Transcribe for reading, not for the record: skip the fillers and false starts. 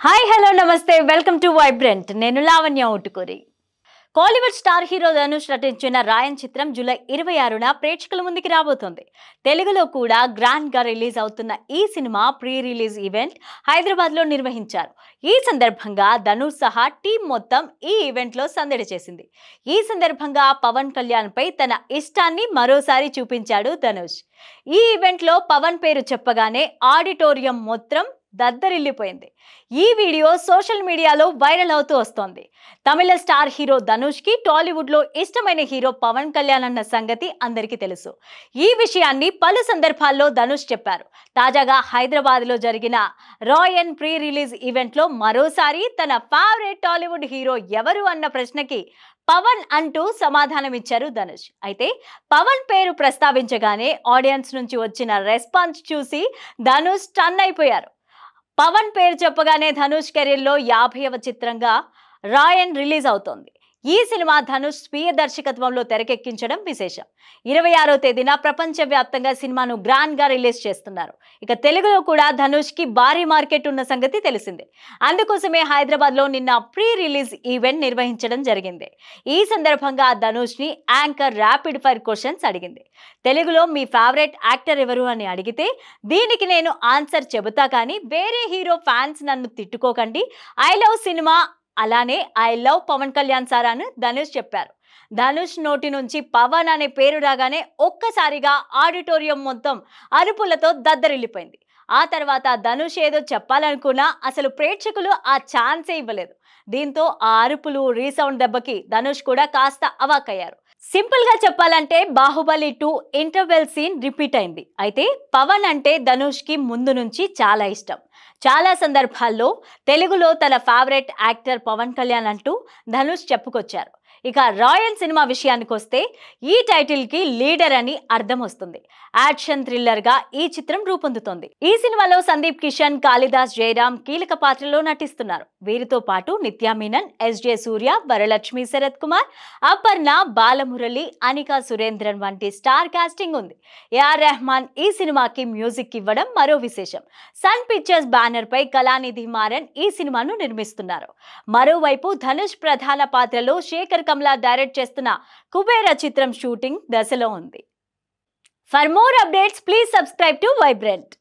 Hi hello నమస్తే welcome to vibrant. నేను Lavanya Utukuri. Kollywood star hero Dhanush నటించిన రాయన్ చిత్రం జూలై 26న ప్రేక్షకుల ముందుకి రాబోతోంది. తెలుగులో కూడా గ్రాండ్ గా రిలీజ్ అవుతున్న ఈ cinema pre release event Hyderabad లో నిర్వహించారు. ఈ సందర్భంగా ధనుష్ సహా టీం మొత్తం ఈ ఈవెంట్ లో సందడి చేసింది. ఈ సందర్భంగా పవన్ కళ్యాణ్ పై తన ఇష్టాన్ని మరోసారి చూపించాడు ధనుష్. ఈ ఈవెంట్ లో పవన్ పేరు చెప్పగానే ఆడిటోరియం మొత్తం దద్దరిల్లిపోయింది. ఈ వీడియో సోషల్ మీడియాలో వైరల్ అవుతూ వస్తోంది. తమిళ స్టార్ హీరో ధనుష్ కి టాలీవుడ్ లో ఇష్టమైన హీరో పవన్ కళ్యాణ్ అన్న సంగతి అందరికీ తెలుసు. ఈ విషయాన్ని పలు సందర్భాల్లో ధనుష్ చెప్పారు. తాజాగా హైదరాబాద్ లో జరిగిన రాయన్ ప్రీ రిలీజ్ ఈవెంట్ లో మరోసారి తన ఫేవరెట్ టాలీవుడ్ హీరో ఎవరు అన్న ప్రశ్నకి పవన్ అంటూ సమాధానమిచ్చారు ధనుష్. అయితే పవన్ పేరు ప్రస్తావించగానే ఆడియన్స్ నుంచి వచ్చిన రెస్పాన్స్ చూసి ధనుష్ స్టన్ అయిపోయారు. పవన్ పేరు చెప్పగానే ధనుష్ కెరీర్ లో 50వ చిత్రంగా రాయన్ రిలీజ్ అవుతోంది. ఈ సినిమా ధనుష్ స్వీయ దర్శకత్వంలో తెరకెక్కించడం విశేషం. 26వ తేదీన ప్రపంచవ్యాప్తంగా సినిమాను గ్రాండ్ గా రిలీజ్ చేస్తున్నారు. ఇక తెలుగులో కూడా ధనుష్ కి భారీ మార్కెట్ ఉన్న సంగతి తెలిసిందే. అందుకోసమే హైదరాబాద్ లో నిన్న ప్రీ రిలీజ్ ఈవెంట్ నిర్వహించడం జరిగింది. ఈ సందర్భంగా ధనుష్ ని యాంకర్ ర్యాపిడ్ ఫైర్ క్వశ్చన్స్ అడిగింది. తెలుగులో మీ ఫేవరెట్ యాక్టర్ ఎవరు అని అడిగితే దీనికి నేను ఆన్సర్ చెబుతా కానీ వేరే హీరో ఫ్యాన్స్ నన్ను తిట్టుకోకండి, ఐ లవ్ సినిమా, అలానే I love Pawan Kalyan sir అని ధనుష్ చెప్పారు. ధనుష్ నోటి నుంచి పవన్ అనే పేరు రాగానే ఒక్కసారిగా ఆడిటోరియం మొత్తం అరుపులతో దద్దరిల్లిపోయింది. ఆ తర్వాత ధనుష్ ఏదో చెప్పాలనుకున్నా అసలు ప్రేక్షకులు ఆ ఛాన్సే ఇవ్వలేదు. దీంతో ఆ అరుపులు రీసౌండ్ దెబ్బకి ధనుష్ కూడా కాస్త అవాక్కయ్యారు. సింపుల్ గా చెప్పాలంటే బాహుబలి 2 ఇంటర్వెల్ సీన్ రిపీట్ అయింది. అయితే పవన్ అంటే ధనుష్ కి ముందు నుంచి చాలా ఇష్టం. చాలా సందర్భాల్లో తెలుగులో తన ఫేవరెట్ యాక్టర్ పవన్ కళ్యాణ్ అంటూ ధనుష్ చెప్పుకొచ్చారు. ఇక రాయన్ సినిమా విషయానికి వస్తే ఈ టైటిల్ కి లీడర్ అని అర్థం వస్తుంది. యాక్షన్ థ్రిల్లర్ గా ఈ చిత్రం రూపొందుతోంది. ఈ సినిమాలో సందీప్ కిషన్, కాళిదాస్ జయరాం కీలక పాత్రలో నటిస్తున్నారు. వీరితో పాటు నిత్యా మీనన్, ఎస్జే సూర్య, వరలక్ష్మి, శరత్ కుమార్, అపర్ణ, బాలమురళి, అనికా సురేంద్రన్ వంటి స్టార్ కాస్టింగ్ ఉంది. ఏఆర్ రెహమాన్ ఈ సినిమాకి మ్యూజిక్ ఇవ్వడం మరో విశేషం. సన్ పిక్చర్స్ బ్యానర్ పై కళానిధి మారన్ ఈ సినిమాను నిర్మిస్తున్నారు. మరోవైపు ధనుష్ ప్రధాన పాత్రలో శేఖర్ కమలా డైరెక్ట్ చేస్తున్న కుబేర చిత్రం షూటింగ్ దశలో ఉంది. For more updates please subscribe to vibrant.